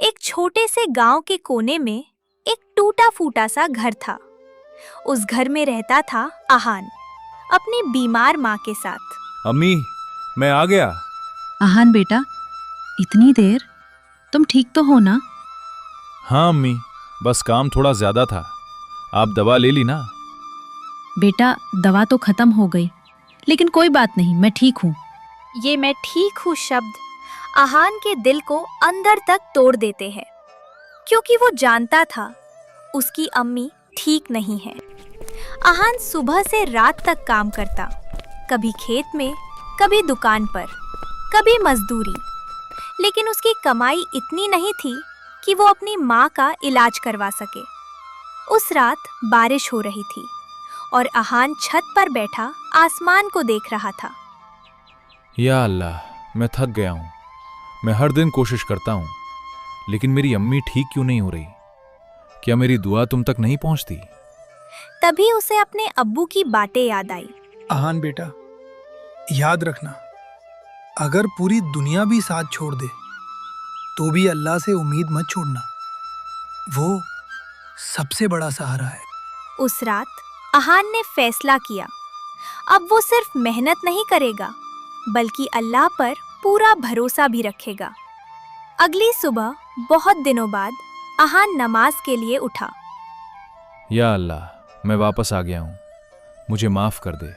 एक छोटे से गांव के कोने में एक टूटा फूटा सा घर था। उस घर में रहता था आहान अपनी बीमार माँ के साथ। अम्मी, मैं आ गया। आहान बेटा, इतनी देर? तुम ठीक तो हो ना? हाँ अम्मी, बस काम थोड़ा ज्यादा था। आप दवा ले ली ना? बेटा, दवा तो खत्म हो गई, लेकिन कोई बात नहीं, मैं ठीक हूँ। ये मैं ठीक हूँ शब्द आहान के दिल को अंदर तक तोड़ देते हैं, क्योंकि वो जानता था उसकी अम्मी ठीक नहीं है। आहान सुबह से रात तक काम करता, कभी खेत में, कभी दुकान पर, कभी मजदूरी, लेकिन उसकी कमाई इतनी नहीं थी कि वो अपनी माँ का इलाज करवा सके। उस रात बारिश हो रही थी और आहान छत पर बैठा आसमान को देख रहा था। या अल्लाह, मैं थक गया हूँ। मैं हर दिन कोशिश करता हूँ, लेकिन मेरी अम्मी ठीक क्यों नहीं हो रही? क्या मेरी दुआ तुम तक नहीं पहुँचती? तभी उसे अपने अब्बू की बातें याद आई। आहान बेटा, याद रखना, अगर पूरी दुनिया भी साथ छोड़ दे तो भी अल्लाह से उम्मीद मत छोड़ना। वो सबसे बड़ा सहारा है। उस रात आहान ने फैसला किया, अब वो सिर्फ मेहनत नहीं करेगा बल्कि अल्लाह पर पूरा भरोसा भी रखेगा। अगली सुबह बहुत दिनों बाद आहान नमाज के लिए उठा। या अल्लाह, मैं वापस आ गया हूँ, मुझे माफ कर दे।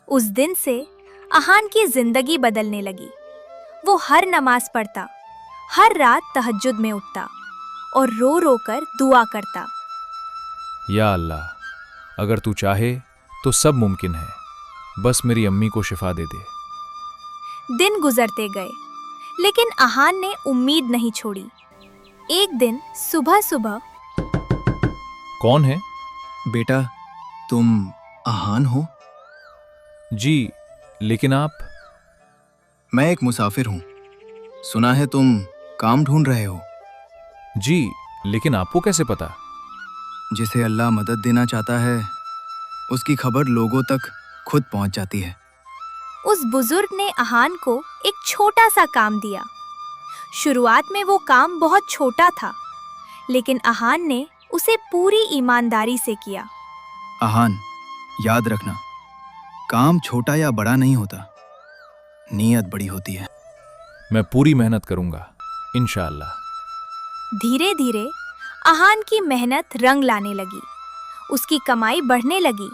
उस दिन से आहान की जिंदगी बदलने लगी। वो हर नमाज पढ़ता, हर रात तहज्जुद में उठता और रो रो कर दुआ करता। या अल्लाह, अगर तू चाहे तो सब मुमकिन है, बस मेरी अम्मी को शिफा दे दे। दिन गुजरते गए, लेकिन आहान ने उम्मीद नहीं छोड़ी। एक दिन सुबह सुबह, कौन है? बेटा, तुम आहान हो? जी, लेकिन आप? मैं एक मुसाफिर हूँ। सुना है तुम काम ढूंढ रहे हो। जी, लेकिन आपको कैसे पता? जिसे अल्लाह मदद देना चाहता है, उसकी खबर लोगों तक खुद पहुँच जाती है। उस बुजुर्ग ने आहान को एक छोटा सा काम दिया। शुरुआत में वो काम बहुत छोटा था, लेकिन आहान ने उसे पूरी ईमानदारी से किया। आहान, याद रखना, काम छोटा या बड़ा नहीं होता, नीयत बड़ी होती है। मैं पूरी मेहनत करूंगा, इंशाअल्लाह। धीरे धीरे आहान की मेहनत रंग लाने लगी। उसकी कमाई बढ़ने लगी,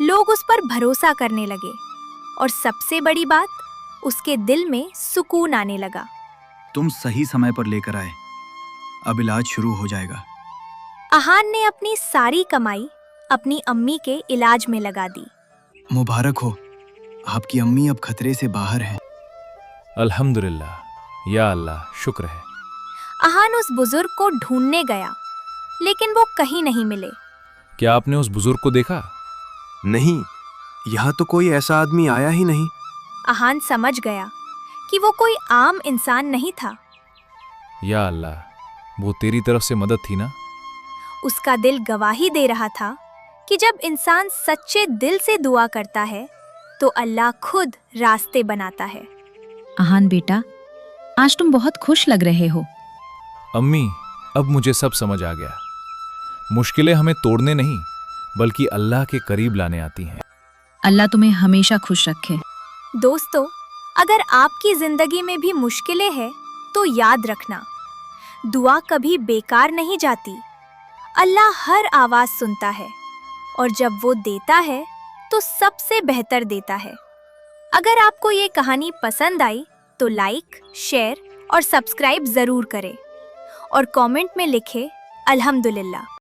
लोग उस पर भरोसा करने लगे और सबसे बड़ी बात, उसके दिल में सुकून आने लगा। तुम सही समय पर लेकर आए, अब इलाज शुरू हो जाएगा। आहान ने अपनी सारी कमाई अपनी अम्मी के इलाज में लगा दी। मुबारक हो, आपकी अम्मी अब खतरे से बाहर है। अल्हम्दुलिल्लाह, या अल्लाह, शुक्र है। आहान उस बुजुर्ग को ढूंढने गया, लेकिन वो कहीं नहीं मिले। क्या आपने उस बुजुर्ग को देखा? नहीं, यहाँ तो कोई ऐसा आदमी आया ही नहीं। आहान समझ गया कि वो कोई आम इंसान नहीं था। या अल्लाह, वो तेरी तरफ से मदद थी ना? उसका दिल गवाही दे रहा था कि जब इंसान सच्चे दिल से दुआ करता है तो अल्लाह खुद रास्ते बनाता है। आहान बेटा, आज तुम बहुत खुश लग रहे हो। अम्मी, अब मुझे सब समझ आ गया। मुश्किलें हमें तोड़ने नहीं, बल्कि अल्लाह के करीब लाने आती हैं। अल्लाह तुम्हें हमेशा खुश रखे। दोस्तों, अगर आपकी जिंदगी में भी मुश्किलें हैं तो याद रखना, दुआ कभी बेकार नहीं जाती। अल्लाह हर आवाज सुनता है और जब वो देता है तो सबसे बेहतर देता है। अगर आपको ये कहानी पसंद आई तो लाइक, शेयर और सब्सक्राइब जरूर करें और कमेंट में लिखें अल्हम्दुलिल्लाह।